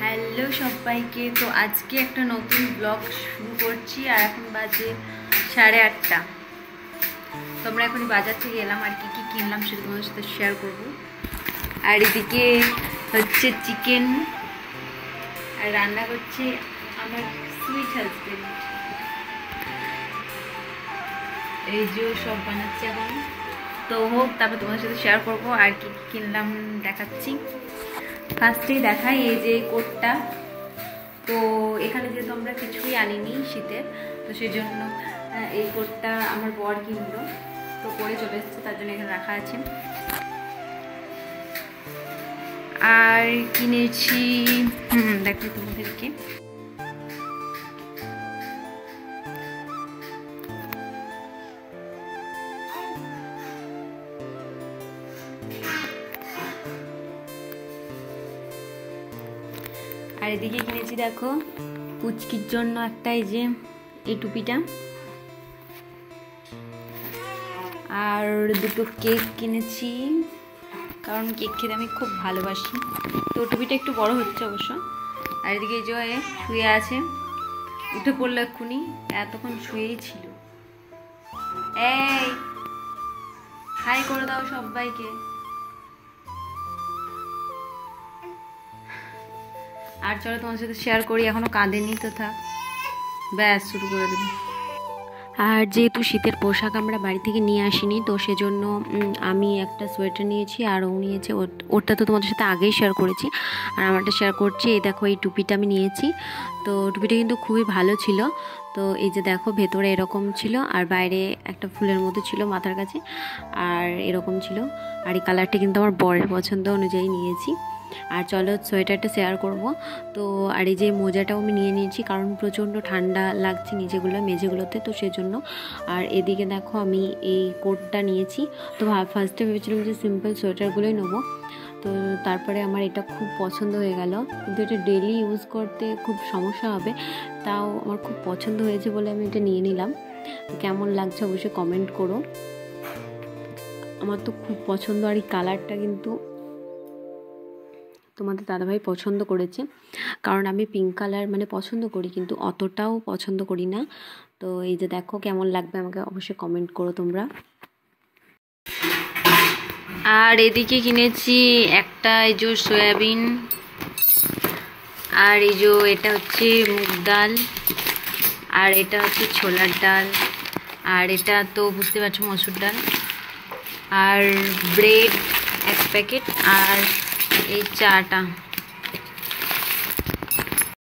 Hello সবাইকে, তো আজকে একটা নতুন ব্লগ শুরু করছি। আর এখন বাজে 8:30। তো আমরা এখনই বাজার থেকে এলাম, আর কি কি কিনলাম সেটা তোমাদের সাথে শেয়ার করব। আর এদিকে হচ্ছে চিকেন, আর রান্না করছে আমার সুইট হাজবেন্ড। এই যে সব বানাচ্ছে এখন, তো হোক, তারপর তোমাদের সাথে শেয়ার করবো আর কি কি কিনলাম দেখাচ্ছি। ফার্স্টেই দেখাই এই যে কোটটা। তো এখানে যেহেতু আমরা কিছুই আনিনি শীতের, তো সেই জন্য এই কোটটা আমার বর কিনলো, তো পরে চলে এসছে, তার জন্য এখানে রাখা আছে। আর কিনেছি দেখো তোমাদেরকে, আর এদিকে কিনেছি দেখো পুচকির জন্য একটা এই টুপিটা, আর দুটো কেক কিনেছি, কারণ কেক খেতে আমি খুব ভালোবাসি। তো টুপিটা একটু বড় হচ্ছে অবশ্য। আর এদিকে যে শুয়ে আছে, উঠে পড়লো এক্ষুনি, এতক্ষণ শুয়েই ছিল। এই হাই করে দাও সবাইকে। আর চলো তোমার সাথে শেয়ার করি, এখনো কাঁদেনি তো, থাক, ব্যাস শুরু করে দেবো। আর যেহেতু শীতের পোশাক আমরা বাড়ি থেকে নিয়ে আসিনি, তো সেজন্য আমি একটা সোয়েটার নিয়েছি, আর ও নিয়েছে, ওরটা তো তোমাদের সাথে আগেই শেয়ার করেছি, আর আমারটা শেয়ার করছি। এই দেখো এই টুপিটা আমি নিয়েছি, তো টুপিটা কিন্তু খুবই ভালো ছিল। তো এই যে দেখো ভেতরে এরকম ছিল, আর বাইরে একটা ফুলের মতো ছিল মাথার কাছে, আর এরকম ছিল। আর এই কালারটা কিন্তু আমার বরের পছন্দ অনুযায়ী নিয়েছি। আর চলো সোয়েটারটা শেয়ার করব। তো আর এই যে মোজাটাও আমি নিয়ে নিয়েছি, কারণ প্রচণ্ড ঠান্ডা লাগছে মেঝেগুলোতে, তো সেজন্য। আর এদিকে দেখো আমি এই কোটটা নিয়েছি। তো ফার্স্টে ভেবেছিলাম যে সিম্পল সোয়েটারগুলোই নেবো, তো তারপরে আমার এটা খুব পছন্দ হয়ে গেল। কিন্তু এটা ডেলি ইউজ করতে খুব সমস্যা হবে, তাও আমার খুব পছন্দ হয়েছে বলে আমি এটা নিয়ে নিলাম। তো কেমন লাগছে অবশ্যই কমেন্ট করো। আমার তো খুব পছন্দ, আর এই কালারটা কিন্তু তোমাদের দাদাভাই পছন্দ করেছে, কারণ আমি পিঙ্ক কালার পছন্দ করি, কিন্তু অতটাও পছন্দ করি না। তো এই যে দেখো কেমন লাগবে আমাকে অবশ্যই কমেন্ট করো তোমরা। আর এদিকে কিনেছি একটা এই যে সয়াবিন, আর এই যে এটা হচ্ছে মুগ ডাল, আর এটা হচ্ছে ছোলার ডাল, আর এটা তো বুঝতে পারছো মসুর ডাল, আর ব্রেড 1 প্যাকেট, আর এই চাটা।